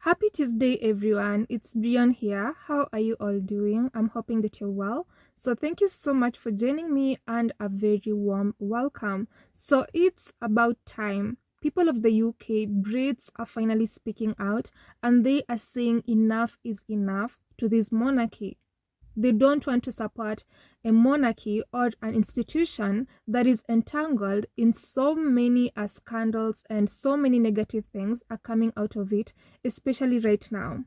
Happy Tuesday, everyone. It's Brian here. How are you all doing? I'm hoping that you're well. So, thank you so much for joining me and a very warm welcome. So, it's about time. People of the UK, Brits are finally speaking out and they are saying enough is enough to this monarchy. They don't want to support a monarchy or an institution that is entangled in so many scandals and so many negative things are coming out of it, especially right now.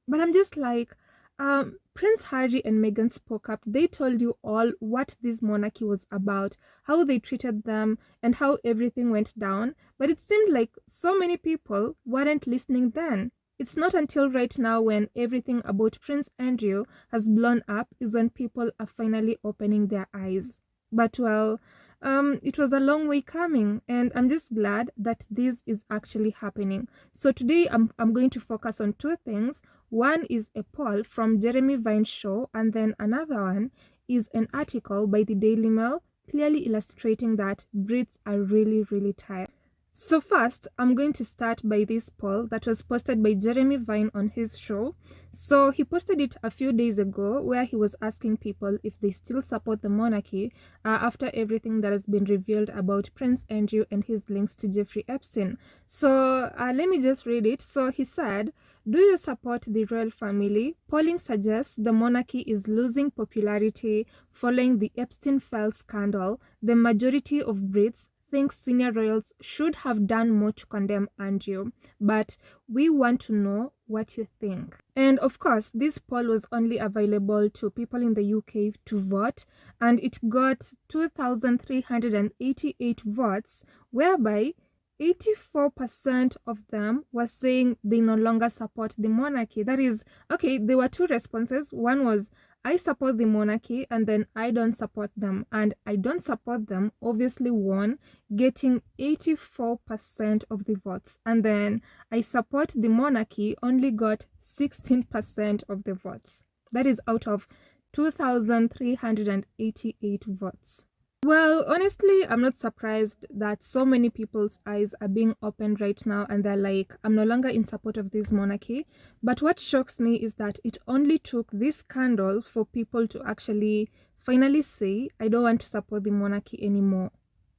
But I'm just like, Prince Harry and Meghan spoke up. They told you all what this monarchy was about, how they treated them, and how everything went down. But it seemed like so many people weren't listening then. It's not until right now, when everything about Prince Andrew has blown up, is when people are finally opening their eyes. But well, it was a long way coming, and I'm just glad that this is actually happening. So today I'm going to focus on two things. One is a poll from Jeremy Vine's show, and then another one is an article by the Daily Mail clearly illustrating that Brits are really, really tired. So first, I'm going to start by this poll that was posted by Jeremy Vine on his show. So he posted it a few days ago, where he was asking people if they still support the monarchy after everything that has been revealed about Prince Andrew and his links to Jeffrey Epstein. So let me just read it. So he said, "Do you support the royal family? Polling suggests the monarchy is losing popularity following the Epstein files scandal. The majority of Brits thinks senior royals should have done more to condemn Andrew, but we want to know what you think." And of course, this poll was only available to people in the UK to vote, and it got 2,388 votes, whereby 84% of them were saying they no longer support the monarchy. That is, okay, there were two responses. One was, I support the monarchy, and then I don't support them. And I don't support them obviously won, getting 84% of the votes. And then I support the monarchy only got 16% of the votes. That is out of 2,388 votes. Well, honestly, I'm not surprised that so many people's eyes are being opened right now and they're like, I'm no longer in support of this monarchy. But what shocks me is that it only took this scandal for people to actually finally say, I don't want to support the monarchy anymore.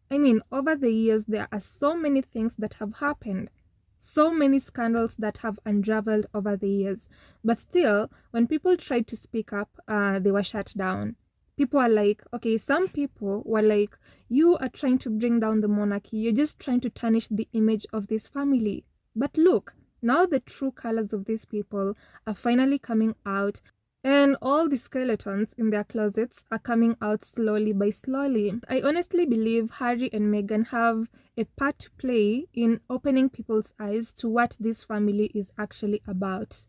I mean, over the years, there are so many things that have happened. So many scandals that have unraveled over the years. But still, when people tried to speak up, they were shut down. People are like, okay, some people were like, you are trying to bring down the monarchy. You're just trying to tarnish the image of this family. But look, now the true colors of these people are finally coming out, and all the skeletons in their closets are coming out slowly by slowly. I honestly believe Harry and Meghan have a part to play in opening people's eyes to what this family is actually about,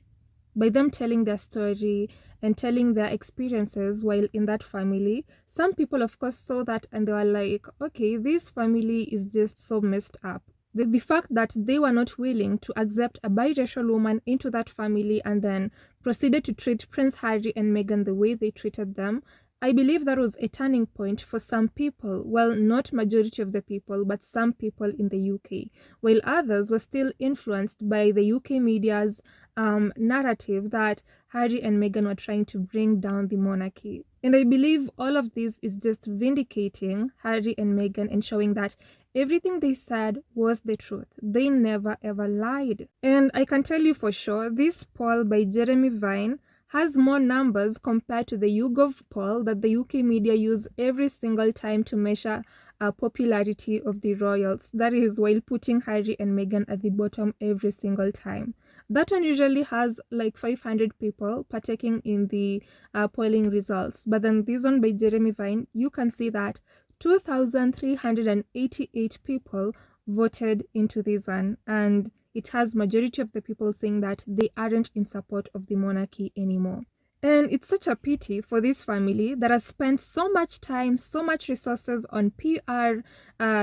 by them telling their story and telling their experiences while in that family. Some people, of course, saw that and they were like, okay, this family is just so messed up. The fact that they were not willing to accept a biracial woman into that family and then proceeded to treat Prince Harry and Meghan the way they treated them, I believe that was a turning point for some people. Well, not majority of the people, but some people in the UK, while others were still influenced by the UK media's narrative that Harry and Meghan were trying to bring down the monarchy. And I believe all of this is just vindicating Harry and Meghan and showing that everything they said was the truth. They never ever lied. And I can tell you for sure, this poll by Jeremy Vine has more numbers compared to the YouGov poll that the UK media use every single time to measure popularity of the royals. That is, while putting Harry and Meghan at the bottom every single time. That one usually has like 500 people partaking in the polling results. But then this one by Jeremy Vine, you can see that 2,388 people voted into this one, and it has majority of the people saying that they aren't in support of the monarchy anymore. And it's such a pity for this family that has spent so much time, so much resources on PR,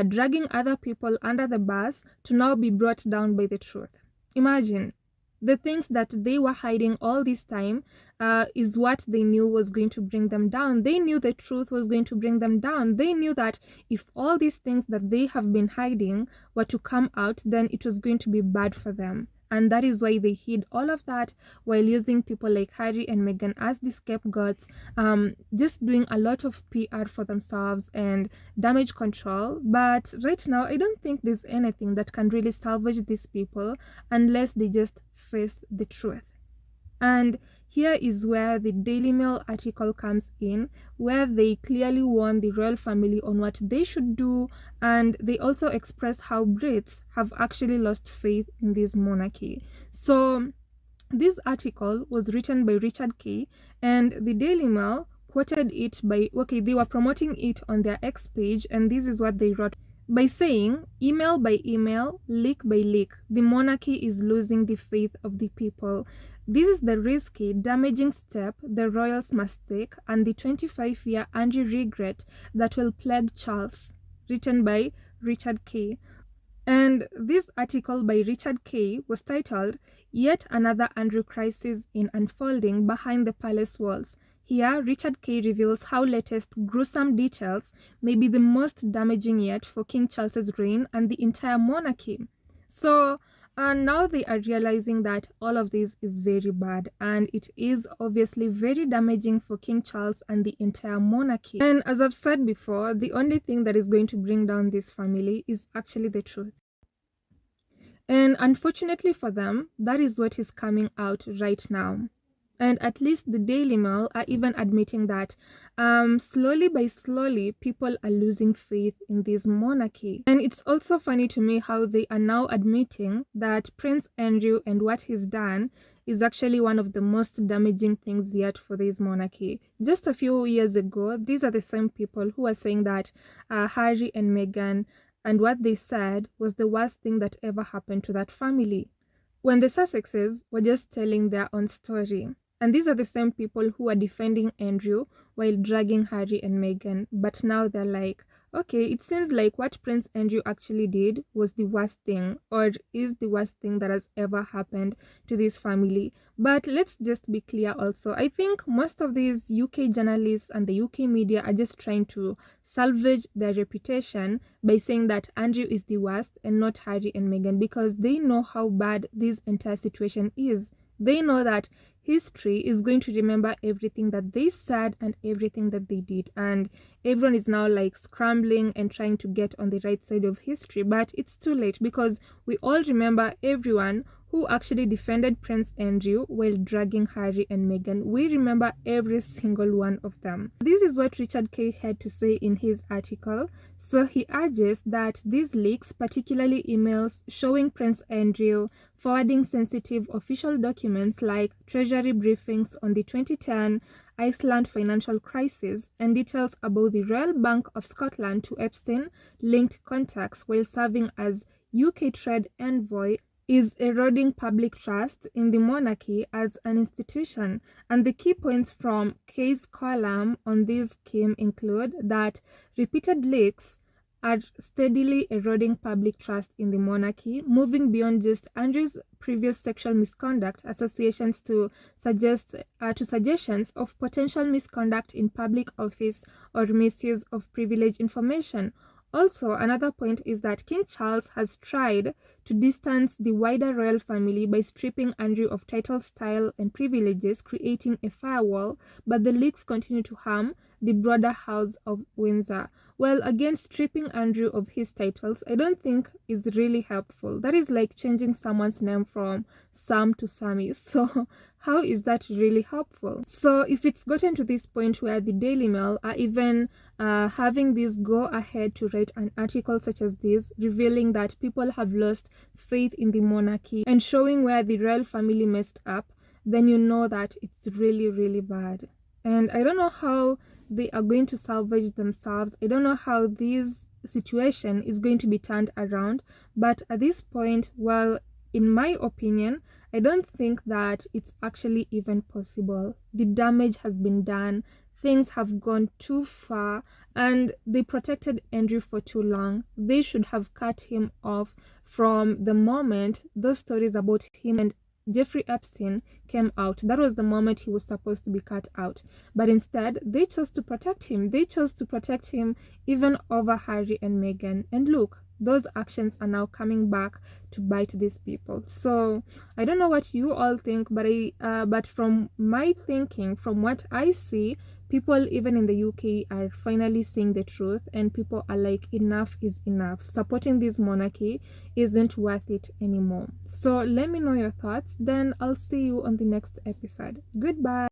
dragging other people under the bus to now be brought down by the truth. Imagine. The things that they were hiding all this time is what they knew was going to bring them down. They knew the truth was going to bring them down. They knew that if all these things that they have been hiding were to come out, then it was going to be bad for them. And that is why they hid all of that while using people like Harry and Meghan as the scapegoats, just doing a lot of PR for themselves and damage control. But right now, I don't think there's anything that can really salvage these people unless they just face the truth. And here is where the Daily Mail article comes in, where they clearly warn the royal family on what they should do, and they also express how Brits have actually lost faith in this monarchy. So, this article was written by Richard Kay, and the Daily Mail quoted it they were promoting it on their X page, and this is what they wrote by saying, email by email, leak by leak, the monarchy is losing the faith of the people. This is the risky, damaging step the royals must take, and the 25-year angry regret that will plague Charles. Written by Richard Kay. And this article by Richard Kay was titled, Yet Another Andrew Crisis in Unfolding Behind the Palace Walls. Here, Richard Kay reveals how latest gruesome details may be the most damaging yet for King Charles's reign and the entire monarchy. So, now they are realizing that all of this is very bad, and it is obviously very damaging for King Charles and the entire monarchy. And as I've said before, the only thing that is going to bring down this family is actually the truth. And unfortunately for them, that is what is coming out right now. And at least the Daily Mail are even admitting that slowly by slowly, people are losing faith in this monarchy. And it's also funny to me how they are now admitting that Prince Andrew and what he's done is actually one of the most damaging things yet for this monarchy. Just a few years ago, these are the same people who are saying that Harry and Meghan and what they said was the worst thing that ever happened to that family, when the Sussexes were just telling their own story. And these are the same people who are defending Andrew while dragging Harry and Meghan. But now they're like, okay, it seems like what Prince Andrew actually did was the worst thing, or is the worst thing that has ever happened to this family. But let's just be clear also. I think most of these UK journalists and the UK media are just trying to salvage their reputation by saying that Andrew is the worst and not Harry and Meghan, because they know how bad this entire situation is. They know that history is going to remember everything that they said and everything that they did. And everyone is now like scrambling and trying to get on the right side of history. But it's too late, because we all remember everyone who actually defended Prince Andrew while dragging Harry and Meghan. We remember every single one of them. This is what Richard Kay had to say in his article. So he urges that these leaks, particularly emails showing Prince Andrew forwarding sensitive official documents like treasury briefings on the 2010 Iceland financial crisis and details about the Royal Bank of Scotland to Epstein-linked contacts while serving as UK trade envoy, is eroding public trust in the monarchy as an institution. And the key points from Kay's column on this scheme include that repeated leaks are steadily eroding public trust in the monarchy, moving beyond just Andrew's previous sexual misconduct associations to suggestions of potential misconduct in public office or misuse of privileged information. Also, another point is that King Charles has tried to distance the wider royal family by stripping Andrew of title, style, and privileges, creating a firewall, but the leaks continue to harm the broader House of Windsor. Well, again, stripping Andrew of his titles, I don't think is really helpful. That is like changing someone's name from Sam to Sammy. So how is that really helpful? So if it's gotten to this point where the Daily Mail are even having this go ahead to write an article such as this, revealing that people have lost faith in the monarchy and showing where the royal family messed up, then you know that it's really, really bad. And I don't know how they are going to salvage themselves. I don't know how this situation is going to be turned around. But at this point, well, in my opinion, I don't think that it's actually even possible. The damage has been done. Things have gone too far, and they protected Andrew for too long. They should have cut him off from the moment those stories about him and Jeffrey Epstein came out. That was the moment he was supposed to be cut out. But instead, they chose to protect him. They chose to protect him even over Harry and Meghan. And look, those actions are now coming back to bite these people. So I don't know what you all think, but but from my thinking, from what I see, people even in the UK are finally seeing the truth, and people are like, enough is enough. Supporting this monarchy isn't worth it anymore. So let me know your thoughts, then I'll see you on the next episode. Goodbye.